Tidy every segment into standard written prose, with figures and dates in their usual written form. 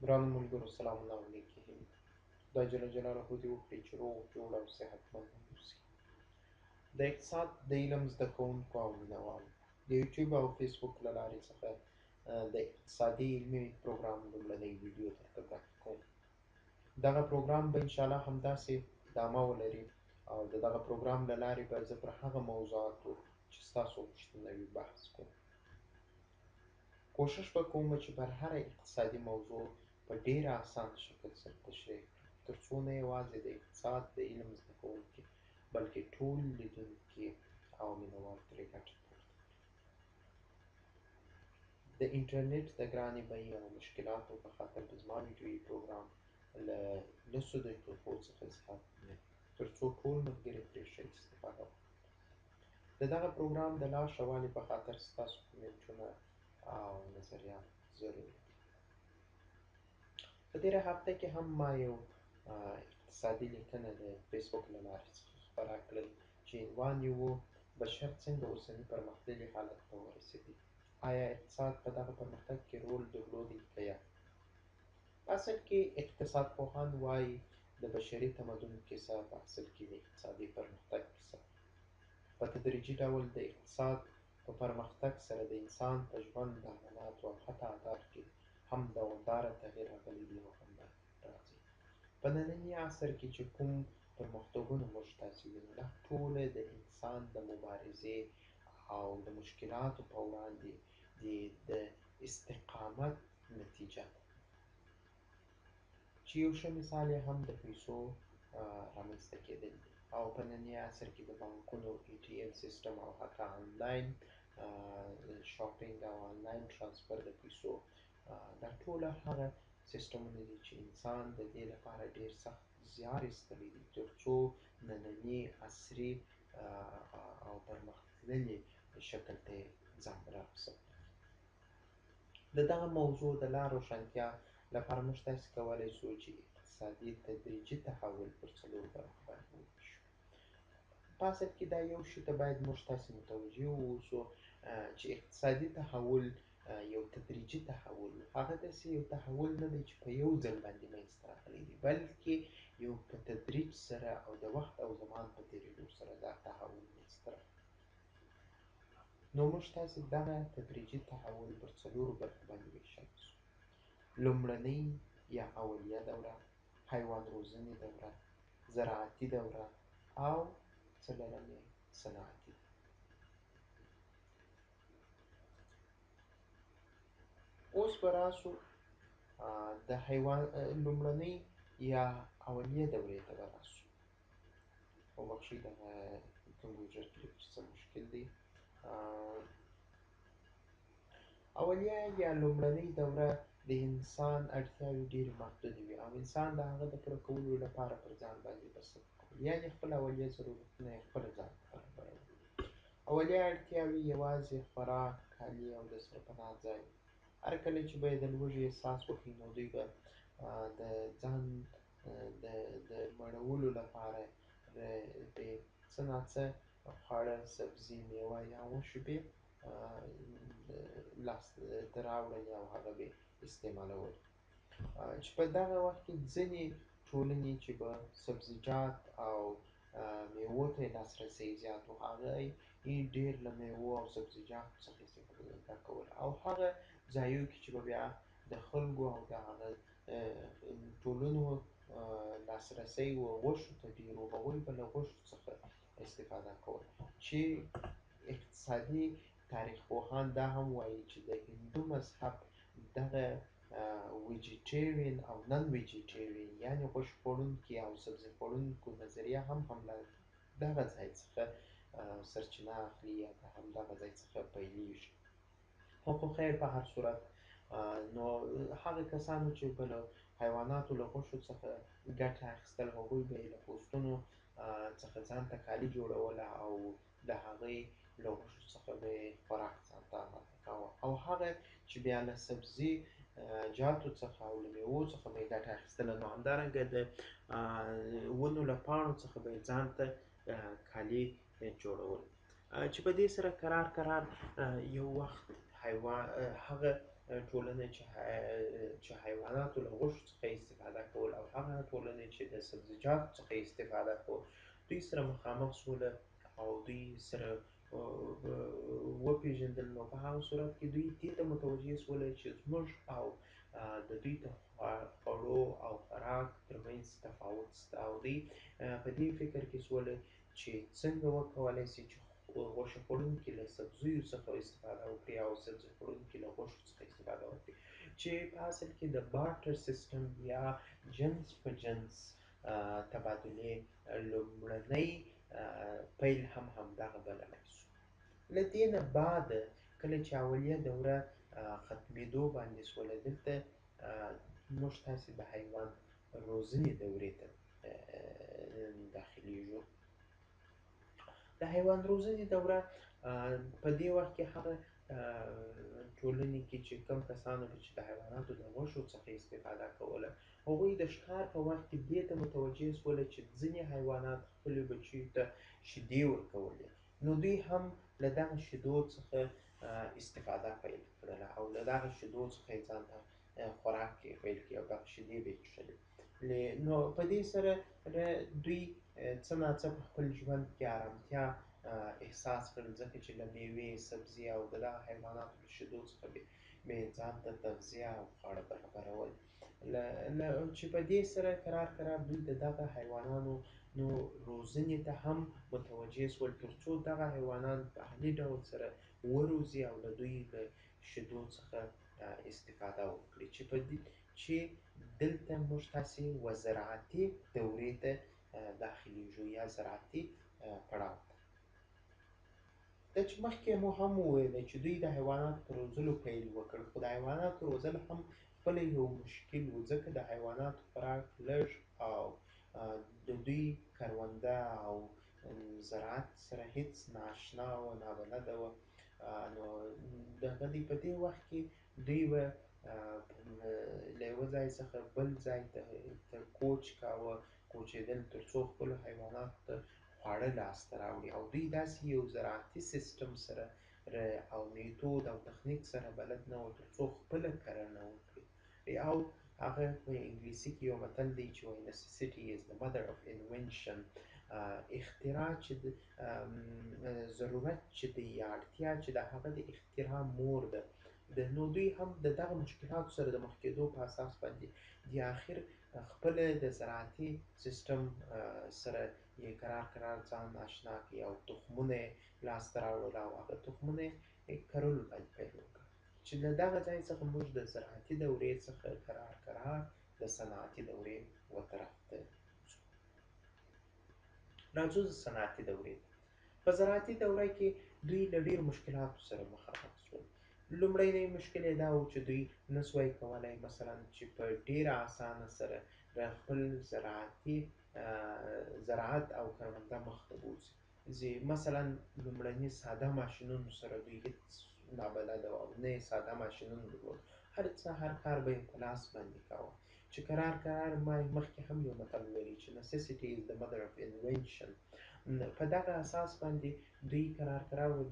ګرانو ملګرو سلامونه او نیکې هیلې. خدای جل جلاله دې وکړي چې روغ جوړ او صحتمند واوسي. د اقتصاد د علم زده کوونکو او مینوالو د یوټیوب او فیسبوک له لارې څخه د اقتصادي علمي پروګرام لومړنۍ ویډیو درته وړاندې کوم. دغه پروګرام به انشاءالله همداسې ادامه ولري او د دغه پروګرام له لارې به زه پر هغه موضوعاتو چې ستاسو غوښتنه وي بحث کوم. کوشش به کوم چې پر هره اقتصادي موضوع په ډېر اسان شکل سره تشریح کړم، ترڅو نه یوازې د اقتصاد د علم زده کوونکي بلکې ټول لیدونکي او مینوال ترې ګټه پورته کړي. د انټرنیټ د ګرانې بیې او مشکلاتو په خاطر به زما ویډیویي پروګرام له 10 دقیقو څخه زیات نه وي، ترڅو ټول ملګري ترې ښه استفاده وکړي. د دغه پروګرام د لا ښه والي په خاطر ستاسو کمنټونه او نظریات ضروري دي. په تېره هفته کې هم ما یو اقتصادي لیکنه د فیسبوک له لارې څخه خپره کړل چې عنوان یې و بشر څنګه اوسني پرمختللي حالت ته ورسېدی؟ آیا اقتصاد په دغه پرمختګ کې رول درلودی که یا؟ په اصل کې اقتصاد پوهان وایي د بشري تمدن کیسه په اصل کې د اقتصادي پرمختګ کیسه ده. په تدریجي ډول د اقتصاد په پرمختګ سره د انسان په ژوند، عملاتو او حتی اهدافو کې هم دوامداره تغییر راغلی دی او هم به راځي. په ننني عصر کې چې کوم پرمختګونه موږ تاسې وینو، دا ټوله د انسان د مبارزې او د مشکلاتو په وړاندې د استقامت نتیجه ده، چې یو ښه مثال یې هم د پیسو رامنځته کېدل دي او په ننني عصر کې د بانکونو ATM سیستم او حتی آنلاین شاپینګ او آنلاین ترانسفر د پیسو، دا ټوله هغه سیستمونه دي چې انسان د دې لپاره ډېر سخت زیار ایستلی دی ترڅو ننني عصري او پرمختللي شکل ته یې ځان رارسولی. د دغه موضوع د لا روښانتیا لپاره موږ تاسې کولی شو چې اقتصادي تدریجي تحول پر څلورو برخو باندې وویشو. په اصل کې دا یو شي ته باید موږ تاسې متوجه واوسو چې اقتصادي تحول یو تدریجي تحول و. هغه داسې یو تحول نه دی چې په یو ځل باندې منځته راغلی دی، بلکې یو په تدریج سره او د وخت او زمان په تېرېدو سره دا تحول منځته راغلی. نو موږ تاسې دغه تدریجي تحول پر څلورو برخو باندې ویشلی شو. لومړنۍ یا اولیه دوره، حیوان روزنې دوره، زراعتي دوره او څلرمې صنعتي دوره. اوس به راسو د لومړنۍ یا اولیه دورې ته به راسو. وبخښئ دغه کمپیوټر کې څه مشکل دی. اولیه یا لومړنۍ دوره د انسان اړتیاوې ډېرې محدودې وي او انسان د هغه د پوره کولو لپاره پر ځان باندې مصرف کول، یعنې خپل اولیه ضرورتونه یې خپله ځان ته برابرول. اولیه اړتیاوې یوازې خوراک، کالي او د سرپناه ځای. هر کله چې به یې د لوږې احساس وکړي نو دوی به د ځان د مړولو لپاره د څه ناڅه خواړه، سبزي، میوه یا غوښې به لاسته راوړلې او هغه به یې استعمالول. چې په دغه وخت کې ځینې ټولنې چې به سبزیجات او میوو ته یې لاسرسی زیات و، هغه یې ډېر له میوو او سبزیجاتو څخه استفاده کوله او هغه ځایو کې چې به بیا د خلکو او د هغه ټولنو لاسرسی و غوښو ته ډېر و، هغوی به له غوښو څخه استفاده کوله. چې اقتصادي تاریخ پوهان دا هم وایي چې د هندو مذهب دغه ویجیټیرین او نن ویجیټیرین یعنې غوښې خوړونکي او سبزي خوړونکو نظریه هم له دغه ځای څخه سرچینه اخلي یا د همدغه ځای څخه پیلېږي. خو خیر په هر صورت نو هغه کسانو چې به له حیواناتو له غوښو څخه ګټه اخیستل، هغوی به یې له پوستونو څخه ځان ته کالي جوړوله او د هغې له غوښو څخه به یې خوراک ځان ته آماده کاوه او هغه چې بیا له سبزي جاتو څخه او له میوو څخه به یې ګټه اخیستله، نو همدارنګه د ونو له پاڼو څخه به یې ځان ته کالي جوړول. چې په دې سره کرار یو وخت هغه ټولنې چې حیواناتو له غوښو څخه استفاده کول او هغه ټولنې چې د سبزیجاتو څخه استفاده کول دوی سره مخامخ سوله او دوی سره وپېژندل، نو په هغه صورت کې دوی دې ته متوجه سول چې زموږ او د دوی د خوړو او خوراک ترمنځ تفاوت شته، او دوی په دې فکر کې سول چې څنګه وکولای شي چې غوښه خوړونکي له سبزیو څخه استفاده وکړي او سبزي خوړونکي له غوښو څخه استفاده وکړي، چې په اصل کې د بارټر سیستم یا جنس په جنس تبادلې لومړنی پیل هم همدغه بللی شو. له دې نه بعد کله چې اولیه دوره ختمېدو باندې سوله، دلته موږ تاسې د حیوان روزنې دورې ته داخلیږو. د حیوان روزنې دوره په دې وخت کې هغه ټولنې کې چې کوم کسانو چې د حیواناتو د غوښو څخه استفاده کوله، هغوی د ښکار په وخت کې دې ته متوجه سوله چې ځینې حیوانات خپلو بچیو ته شیدې ورکولې، نو دوی هم له دغه شیدو څخه استفاده پیل کړله او له دغه شیدو څخه یې ځان ته خوراک پیل کړي او دغه شیدې به یې څښلې. نو په دې سره دوی څه ناڅه په خپل ژوند کې ارامتیا احساس کړل، ځکه چې له میوې، سبزي او د دغه حیواناتو له شیدو څخه به یې ځان ته تغذیه او خواړه برابرول، چې په دې سره کرار دوی د دغه حیوانانو نو روزنې ته هم متوجه سول، تر څو دغه حیوانان په اهلي ډول سره وروزي او له دوی له شیدو څخه استفاده وکړي، چې دلته موږ تاسې زراعتي دورې ته داخلیږو یا زراعتي پړاو ته. دا چې مخکې مو هم وویل چې دوی د حیواناتو په روزلو پیل وکړ، خو د حیواناتو روزل هم خپله یو مشکل و، ځکه د حیواناتو خوراک لږ او د دوی کرونده او زراعت سره هیڅ نااشنا و، نابلده وه، نو په دې وخت کې دوی به له یوه ځای څخه بل ځای ته کوچ کاوه، کوچېدل تر څو خپلو حیواناتو ته خواړه لاسته راوړي، او دوی داسې یو زراعتي سیستم سره او میتود او تخنیک سره بلد نه وو تر څو خپله کرنه وکړي، او هغه په انګلیسي کې یو متل دی چې وایي necessity is the mother of invention. اختراع چې ضرورت چې دی یا اړتیا چې د هغه د اختراع مور ده. نو دوی هم د دغه مشکلاتو سره د مخ کېدو په اساس باندې د اخر خپله د زراعتي سیستم سره یې کرار ځان آشنا کړي او تخمونه یې لاسته راوړل او هغه تخمونه یې کرلو باندې پیل وکړ، چې له دغه ځای څخه موږ د زراعتي دورې څخه کرار د صنعتي دورې طرف ته ځو. راځو د صنعتي دورې ته. په زراعتي دوره کې دوی له ډېرو مشکلاتو سره مخامخ شول. لومړنی مشکل یې دا و چې دوی نسوای کولی مثلا چې په ډېره اسانه سره د خپل زراعت او کرونده مخ ته بوځي. مثلا لومړني ساده ماشینونو سره دوی هیڅ نابلده وو او نه یې ساده ماشینونه درلودل، هر کار به یې په لاس باندې کاوه، چې کرار ما مخکې هم یو متل ویلی چې necessity is the mother of invention. په دغه اساس باندې دوی کرار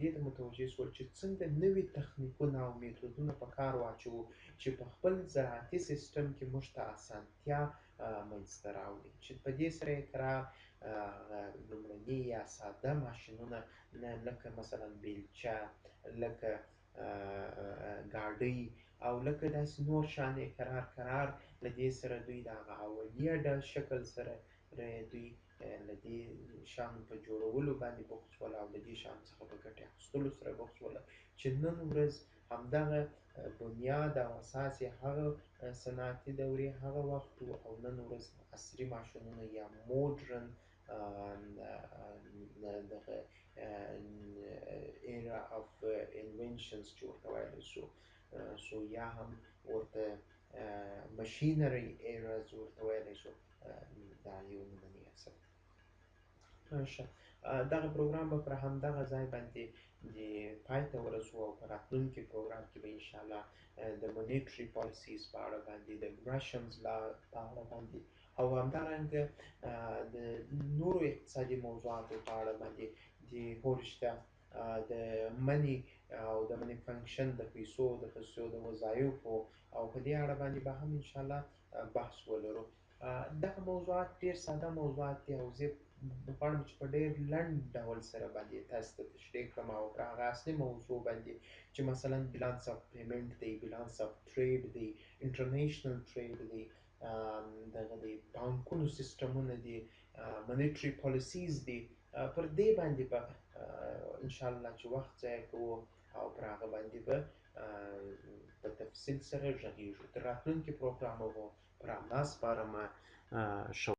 دې ته متوجه شول چې څنګه نوي تخنیکونه او میتودونه په کار واچوو چې په خپل زراعتي سیستم کې موږ ته اسانتیا منځته راوړي، چې په دې سره یې کرار لومړني یا ساده ماشینونه لکه مثلا بیلچه، لکه ګاډۍ او لکه داسې نور شیان یې کرار له دې سره دوی د هغه اولیه شکل سره دوی له دې شیانو په جوړولو باندې بوخت شول او له دې شیانو څخه په ګټې اخیستلو سره بوخت شول، چې نن ورځ همدغه بنیاد او اساس یې هغه صنعتي دورې هغه وخت و، او نن ورځ عصري ماشینونه یا مډرن دغه era of inventions چې ورته ویلی شو یا هم ورته machinery eras ورته ویلی شو، دا یو نننی اثر دی. دغه پروګرام به پر همدغه ځای باندې پای ته ورسو، او په راتلونکي پروګرام کې به انشاءالله د مونیټري پالیسیز په اړه باندې، د ګراشمز لا په اړه باندې، او همدارنګه د نورو اقتصادي موضوعاتو په اړه باندې هو رښتیا د منی او د منی فنکشن د پیسو د وظایفو او په دې اړه باندې به هم ان شاء الله بحث ولرو. دغه موضوعات ډیر ساده موضوعات دي او زه غواړم چې په ډیر لنډ ډول سره باندې تاسو ته تشریح کړم او پر هغه اصلي موضوع باندې چې مثلا بیلانس اف پیمنٹ دی، بیلانس اف ټریډ دی، انټرنیشنل ټریډ دی، دغه دی بانکونو سیستمونه دي، منیټري پالیسیز دي. پر دې باندې به ان شاء الله چې وخت ضایع کوو او پر هغه باندې به په تفصیل سره غږیږو. تر راتلونکي پروګرامه به پر همدا سپارم. ښه